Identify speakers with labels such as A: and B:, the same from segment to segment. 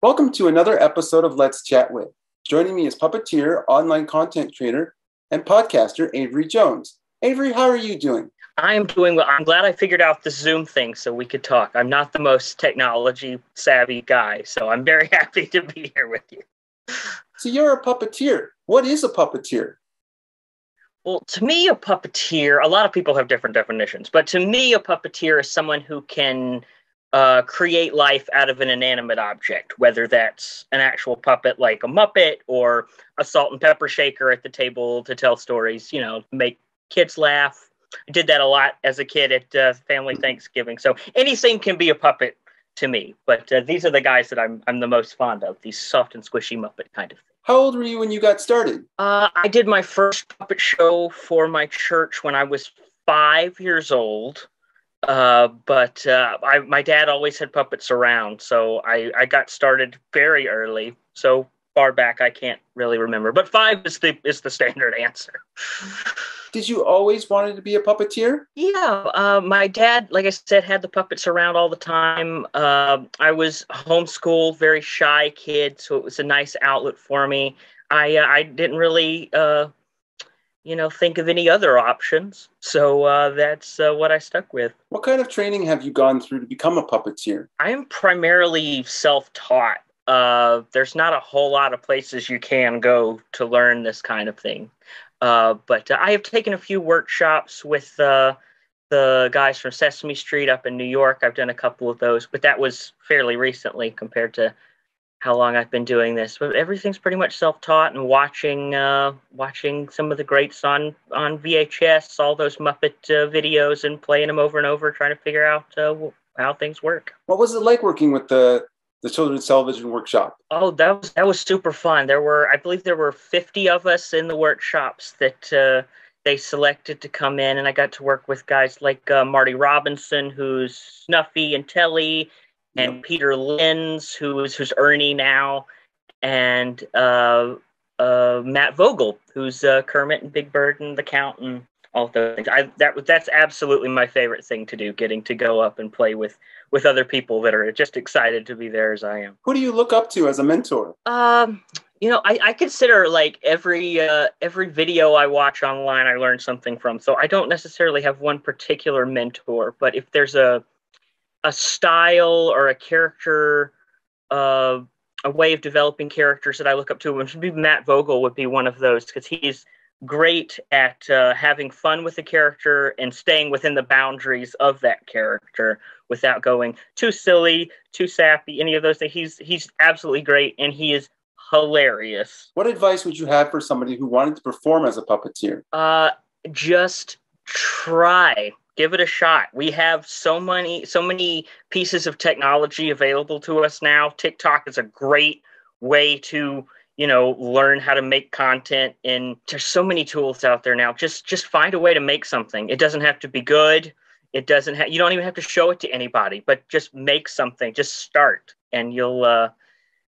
A: Welcome to another episode of Let's Chat With. Joining me is puppeteer, online content creator, and podcaster Avery Jones. Avery, how are you doing?
B: I'm doing well. I'm glad I figured out the Zoom thing so we could talk. I'm not the most technology savvy guy, so I'm very happy to be here with you.
A: So you're a puppeteer. What is a puppeteer?
B: Well, to me, a puppeteer, a lot of people have different definitions, but to me, a puppeteer is someone who can create life out of an inanimate object, whether that's an actual puppet like a Muppet or a salt and pepper shaker at the table to tell stories, make kids laugh. I did that a lot as a kid at family Thanksgiving. So anything can be a puppet to me, but these are the guys that I'm the most fond of, these soft and squishy Muppet kind of thing.
A: How old were you when you got started?
B: I did my first puppet show for my church when I was 5 years old. But my dad always had puppets around, so I got started very early. So far back I can't really remember, but 5 is the standard answer.
A: Did you always wanted to be a puppeteer?
B: Yeah, my dad, like I said, had the puppets around all the time. I was homeschooled, very shy kid, so it was a nice outlet for me. I didn't really think of any other options. So that's what I stuck with.
A: What kind of training have you gone through to become a puppeteer?
B: I am primarily self-taught. There's not a whole lot of places you can go to learn this kind of thing. But I have taken a few workshops with the guys from Sesame Street up in New York. I've done a couple of those, but that was fairly recently compared to how long I've been doing this. But everything's pretty much self-taught and watching some of the greats on VHS, all those Muppet videos, and playing them over and over, trying to figure out how things work.
A: What was it like working with the Children's Television Workshop?
B: Oh, that was super fun. I believe there were 50 of us in the workshops that they selected to come in, and I got to work with guys like Marty Robinson, who's Snuffy and Telly, and Peter Lenz, who's Ernie now, and Matt Vogel, who's Kermit and Big Bird and the Count and all those things. That's absolutely my favorite thing to do, getting to go up and play with other people that are just excited to be there as I am.
A: Who do you look up to as a mentor?
B: I consider like every video I watch online, I learn something from. So I don't necessarily have one particular mentor, but if there's a style or a character, a way of developing characters that I look up to, which would be Matt Vogel would be one of those, because he's great at having fun with the character and staying within the boundaries of that character without going too silly, too sappy, any of those things. He's absolutely great, and he is hilarious.
A: What advice would you have for somebody who wanted to perform as a puppeteer?
B: Just try. Give it a shot. We have so many pieces of technology available to us now. TikTok is a great way to, learn how to make content, and there's so many tools out there now. Just find a way to make something. It doesn't have to be good. You don't even have to show it to anybody, but just make something. Just start, and you'll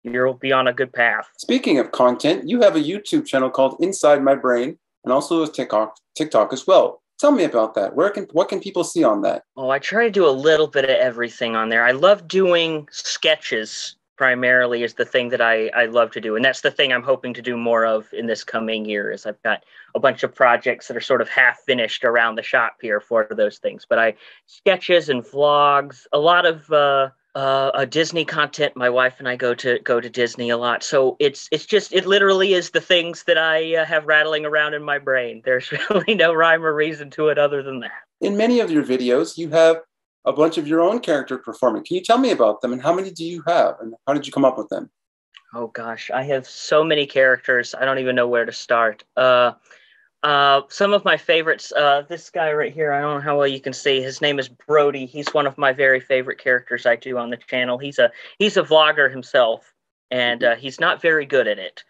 B: be on a good path.
A: Speaking of content, you have a YouTube channel called Inside My Brain, and also a TikTok as well. Tell me about that. What can people see on that?
B: Oh, I try to do a little bit of everything on there. I love doing sketches, primarily, is the thing that I love to do. And that's the thing I'm hoping to do more of in this coming year, is I've got a bunch of projects that are sort of half finished around the shop here for those things. But sketches and vlogs, a lot of Disney content. My wife and I go to Disney a lot. So it literally is the things that I have rattling around in my brain. There's really no rhyme or reason to it other than that.
A: In many of your videos, you have a bunch of your own character performing. Can you tell me about them, and how many do you have, and how did you come up with them?
B: Oh gosh, I have so many characters. I don't even know where to start. Some of my favorites, this guy right here, I don't know how well you can see. His name is Brody. He's one of my very favorite characters I do on the channel. He's a vlogger himself, and he's not very good at it.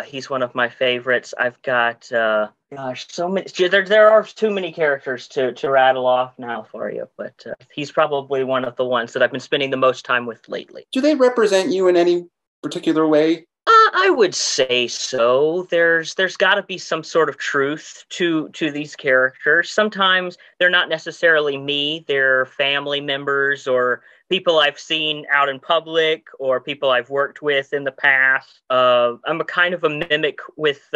B: He's one of my favorites. I've got, so many. There are too many characters to rattle off now for you, but he's probably one of the ones that I've been spending the most time with lately.
A: Do they represent you in any particular way?
B: I would say so. There's got to be some sort of truth to these characters. Sometimes they're not necessarily me. They're family members or people I've seen out in public or people I've worked with in the past. I'm a kind of a mimic with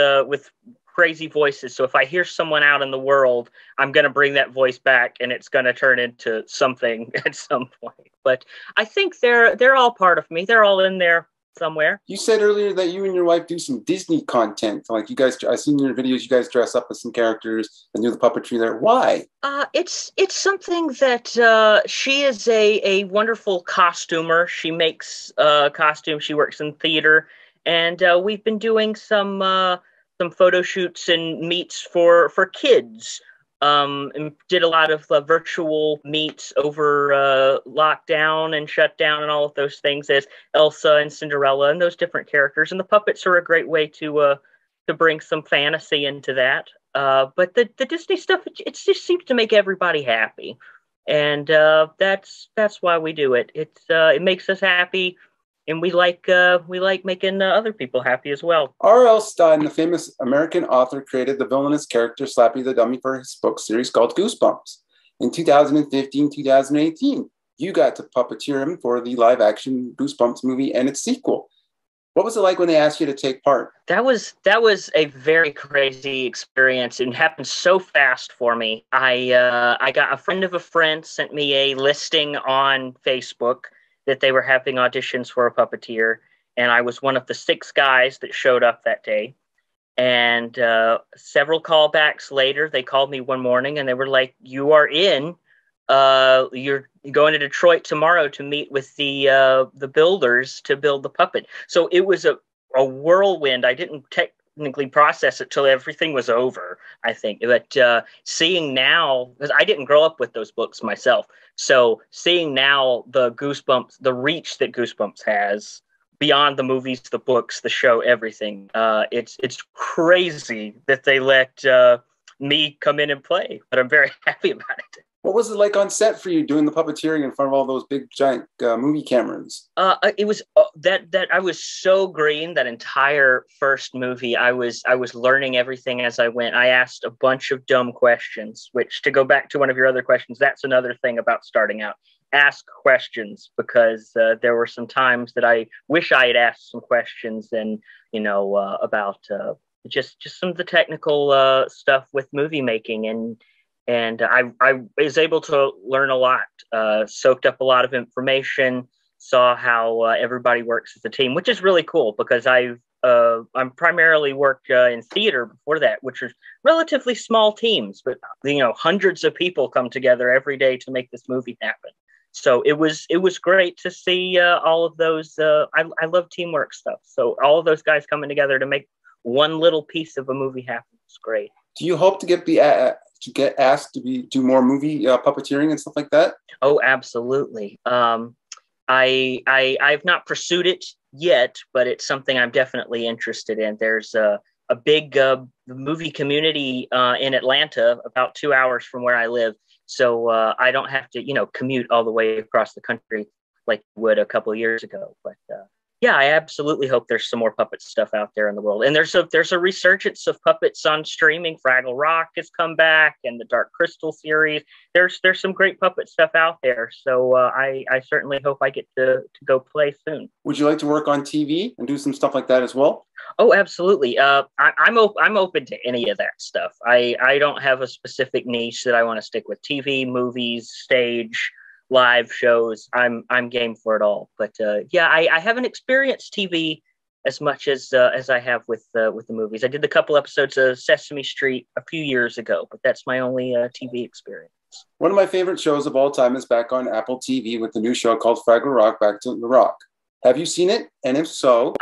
B: crazy voices. So if I hear someone out in the world, I'm going to bring that voice back, and it's going to turn into something at some point. But I think they're all part of me. They're all in there somewhere.
A: You said earlier that you and your wife do some Disney content. Like you guys, I've seen your videos. You guys dress up as some characters and do the puppetry there. Why?
B: It's something that she is a wonderful costumer. She makes costumes. She works in theater, and we've been doing some photo shoots and meets for kids. And did a lot of virtual meets over lockdown and shutdown and all of those things as Elsa and Cinderella and those different characters. And the puppets are a great way to bring some fantasy into that. But the Disney stuff, it just seems to make everybody happy, and that's why we do it. It makes us happy. And we like making other people happy as well.
A: R.L. Stine, the famous American author, created the villainous character Slappy the Dummy for his book series called Goosebumps. In 2015, 2018, you got to puppeteer him for the live-action Goosebumps movie and its sequel. What was it like when they asked you to take part?
B: That was a very crazy experience. It happened so fast for me. I got a friend of a friend sent me a listing on Facebook that they were having auditions for a puppeteer, and I was one of the 6 guys that showed up that day. And several callbacks later, they called me one morning and they were like, "You are in. You're going to Detroit tomorrow to meet with the builders to build the puppet." So it was a whirlwind. I didn't technically process it till everything was over, I think. But seeing now, because I didn't grow up with those books myself, so seeing now the Goosebumps, the reach that Goosebumps has beyond the movies, the books, the show, everything, it's crazy that they let me come in and play. But I'm very happy about it.
A: What was it like on set for you doing the puppeteering in front of all those big giant movie cameras?
B: It was that I was so green. That entire first movie, I was learning everything as I went. I asked a bunch of dumb questions, which, to go back to one of your other questions, that's another thing about starting out. Ask questions, because there were some times that I wish I had asked some questions, and about just some of the technical stuff with movie making, and I was able to learn a lot, soaked up a lot of information, saw how everybody works as a team, which is really cool, because I'm primarily worked in theater before that, which was relatively small teams, but hundreds of people come together every day to make this movie happen. So it was great to see all of those. I love teamwork stuff, so all of those guys coming together to make one little piece of a movie happen was great.
A: Do you hope to get asked to do more movie puppeteering and stuff like that?
B: Oh, absolutely. I've not pursued it yet, but it's something I'm definitely interested in. There's a big movie community in Atlanta, about 2 hours from where I live. So I don't have to, commute all the way across the country like I would a couple of years ago. But yeah, I absolutely hope there's some more puppet stuff out there in the world. And there's a resurgence of puppets on streaming. Fraggle Rock has come back, and the Dark Crystal series. There's some great puppet stuff out there. So I certainly hope I get to go play soon.
A: Would you like to work on TV and do some stuff like that as well?
B: Oh, absolutely. I'm open to any of that stuff. I don't have a specific niche that I want to stick with. TV, movies, stage, live shows. I'm game for it all. But yeah, I haven't experienced TV as much as I have with the movies. I did a couple episodes of Sesame Street a few years ago, but that's my only TV experience.
A: One of my favorite shows of all time is back on Apple TV with the new show called Fraggle Rock, Back to the Rock. Have you seen it? And if so,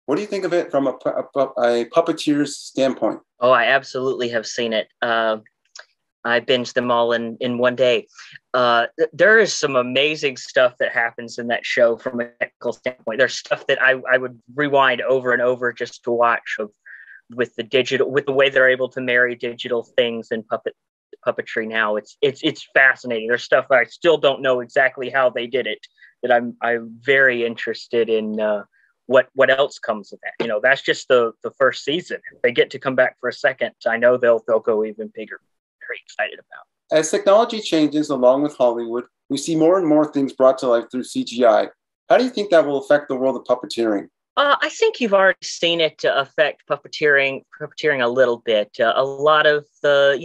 A: what do you think of it from a puppeteer's standpoint? Oh,
B: I absolutely have seen it. I binged them all in one day. There is some amazing stuff that happens in that show from a technical standpoint. There's stuff that I would rewind over and over just to watch with the way they're able to marry digital things and puppetry now. It's fascinating. There's stuff that I still don't know exactly how they did it, that I'm very interested in what else comes of that. That's just the first season. If they get to come back for a second, I know they'll go even bigger. Very excited about.
A: As technology changes along with Hollywood, we see more and more things brought to life through CGI. How do you think that will affect the world of puppeteering?
B: I think you've already seen it affect puppeteering a little bit. A lot of the,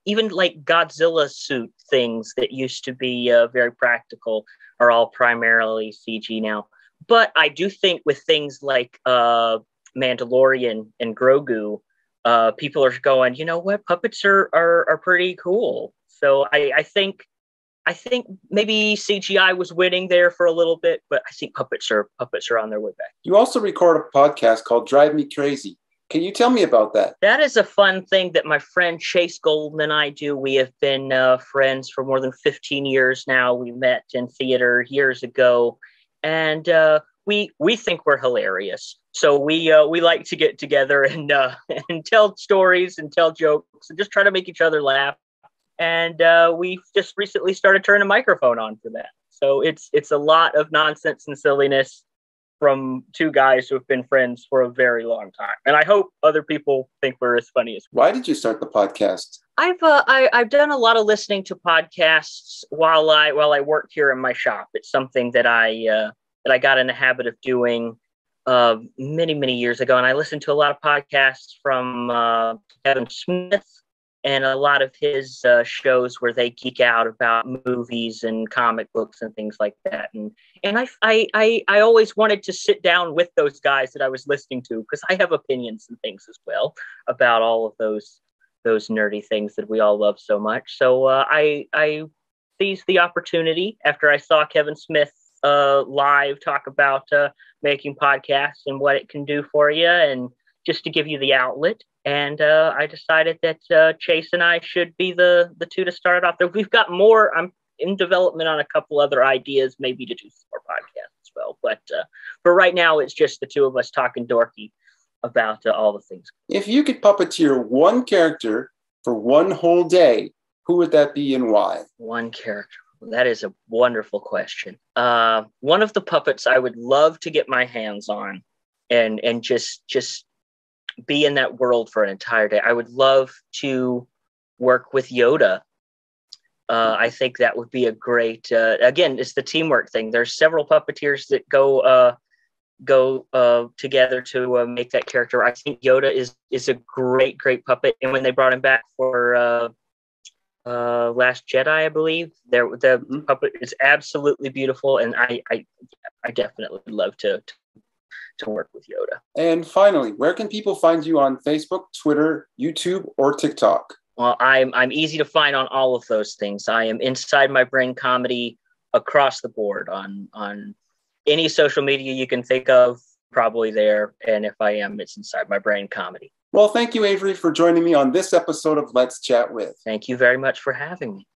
B: even like Godzilla suit things that used to be very practical are all primarily CG now. But I do think with things like Mandalorian and Grogu, people are going, you know what, puppets are pretty cool. So I think maybe CGI was winning there for a little bit, but I think puppets are on their way back.
A: You also record a podcast called Drive Me Crazy. Can you tell me about that?
B: That is a fun thing that my friend Chase Goldman and I do. We have been friends for more than 15 years now. We met in theater years ago, and we think we're hilarious. So we like to get together and tell stories and tell jokes and just try to make each other laugh. And we just recently started turning a microphone on for that. So it's a lot of nonsense and silliness from two guys who have been friends for a very long time. And I hope other people think we're as funny as we are.
A: Why did you start the podcast?
B: I've done a lot of listening to podcasts while I work here in my shop. It's something that I got in the habit of doing many years ago. And I listened to a lot of podcasts from Kevin Smith, and a lot of his shows where they geek out about movies and comic books and things like that. And I always wanted to sit down with those guys that I was listening to, because I have opinions and things as well about all of those nerdy things that we all love so much. So I seized the opportunity after I saw Kevin Smith live talk about making podcasts and what it can do for you, and just to give you the outlet. And I decided that Chase and I should be the two to start off there. We've got more. I'm in development on a couple other ideas, maybe to do some more podcasts as well. But for right now, it's just the two of us talking dorky about all the things.
A: If you could puppeteer one character for one whole day, who would that be and why?
B: One character. That is a wonderful question. One of the puppets I would love to get my hands on and just be in that world for an entire day. I would love to work with Yoda. I think that would be a great, again, it's the teamwork thing. There's several puppeteers that go together to make that character. I think Yoda is a great puppet. And when they brought him back for Last Jedi, I believe, the puppet is absolutely beautiful. And I definitely love to work with Yoda.
A: And finally, where can people find you on Facebook, Twitter, YouTube, or TikTok?
B: Well, I'm easy to find on all of those things. I am Inside My Brain Comedy across the board on any social media you can think of, probably there. And if I am, it's Inside My Brain Comedy.
A: Well, thank you, Avery, for joining me on this episode of Let's Chat With.
B: Thank you very much for having me.